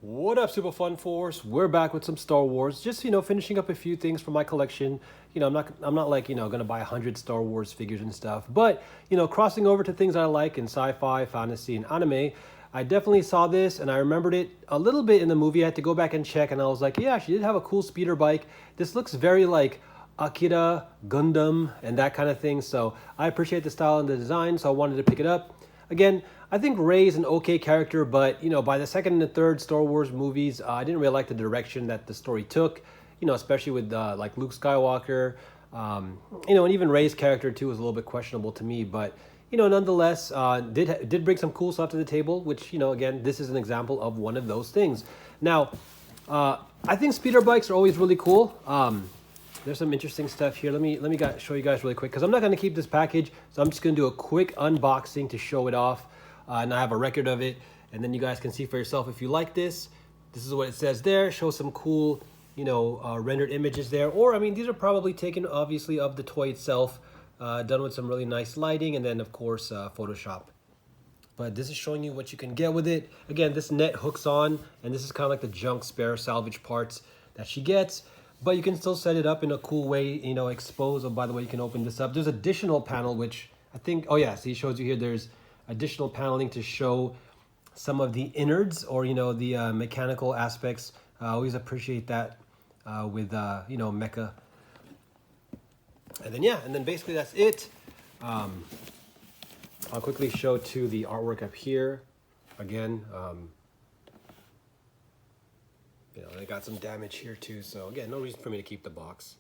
What up, Super Fun Force? We're back with some Star Wars. Just finishing up a few things from my collection. I'm not like gonna buy 100 Star Wars figures and stuff, but crossing over to things I like in sci-fi, fantasy, and anime. I definitely saw this and I remembered it a little bit in the movie. I had to go back and check, and I was like, yeah, she did have a cool speeder bike. This looks very like Akira, Gundam, and that kind of thing. So I appreciate the style and the design, so I wanted to pick it up. Again, I think Rey is an okay character, but by the second and the third Star Wars movies, I didn't really like the direction that the story took. Especially with like Luke Skywalker, and even Rey's character too was a little bit questionable to me. But nonetheless, did bring some cool stuff to the table, which again, this is an example of one of those things. Now, I think speeder bikes are always really cool. There's some interesting stuff here. Let me show you guys really quick, because I'm not going to keep this package, so I'm just going to do a quick unboxing to show it off, and I have a record of it, and then you guys can see for yourself if you like this. This is what it says there. Show some cool, rendered images there, or I mean, these are probably taken obviously of the toy itself, done with some really nice lighting, and then of course Photoshop. But this is showing you what you can get with it. Again, this net hooks on, and this is kind of like the junk spare salvage parts that she gets. But you can still set it up in a cool way, expose. Oh, by the way, you can open this up. There's additional panel, which I think, oh yeah, see, it shows you here, there's additional paneling to show some of the innards, or, the mechanical aspects. I always appreciate that with, mecha. And then, yeah, and then basically that's it. I'll quickly show to the artwork up here. Again, they got some damage here too, so again, no reason for me to keep the box.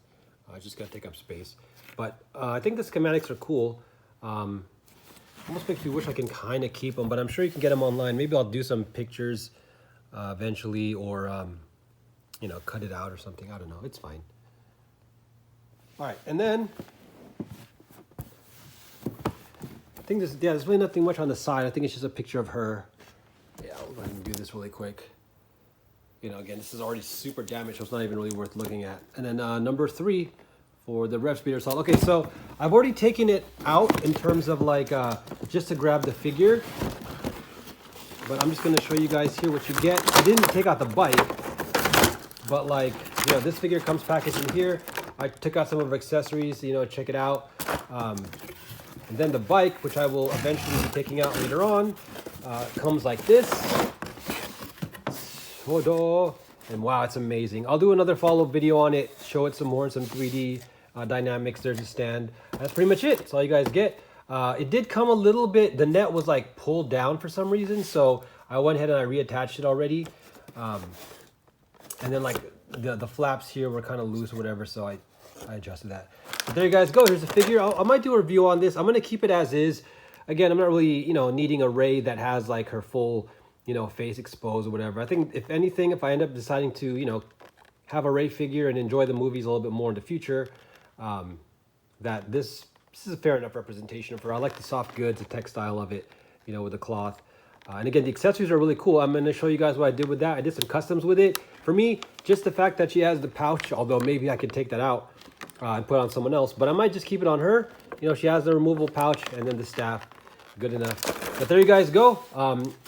Just gotta take up space. But I think the schematics are cool. Almost makes me wish I can kind of keep them, but I'm sure you can get them online. Maybe I'll do some pictures eventually, or cut it out or something. I don't know. It's fine. All right, and then I think there's really nothing much on the side. I think it's just a picture of her. Yeah, I'll go ahead and do this really quick. Again, this is already super damaged, so it's not even really worth looking at. And then number 3 for the Rev Speeder Assault. Okay, so I've already taken it out in terms of like just to grab the figure. But I'm just going to show you guys here what you get. I didn't take out the bike, but like, this figure comes packaged in here. I took out some of her accessories, check it out. And then the bike, which I will eventually be taking out later on, comes like this. And wow, it's amazing. I'll do another follow-up video on it, show it some more, some 3D dynamics. There's a stand. That's pretty much it. That's all you guys get. It did come a little bit, the net was like pulled down for some reason, so I went ahead and I reattached it already. And then like the flaps here were kind of loose or whatever, so I adjusted that. But there you guys go. Here's the figure. I might do a review on this. I'm going to keep it as is. Again, I'm not really, needing a Rey that has like her full face exposed or whatever. I think if anything, if I end up deciding to, have a Rey figure and enjoy the movies a little bit more in the future, that this is a fair enough representation for her. I like the soft goods, the textile of it, with the cloth. And again, the accessories are really cool. I'm going to show you guys what I did with that. I did some customs with it. For me, just the fact that she has the pouch, although maybe I could take that out and put it on someone else, but I might just keep it on her. She has the removable pouch and then the staff. Good enough. But there you guys go.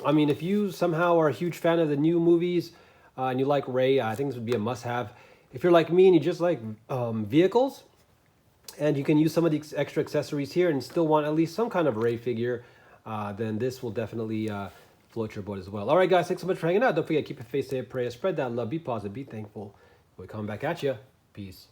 I mean, if you somehow are a huge fan of the new movies and you like Rey, I think this would be a must-have. If you're like me and you just like vehicles, and you can use some of the extra accessories here and still want at least some kind of Rey figure, then this will definitely float your boat as well. All right, guys, thanks so much for hanging out. Don't forget, keep your face safe, pray, spread that love, be positive, be thankful. We'll come back at you. Peace.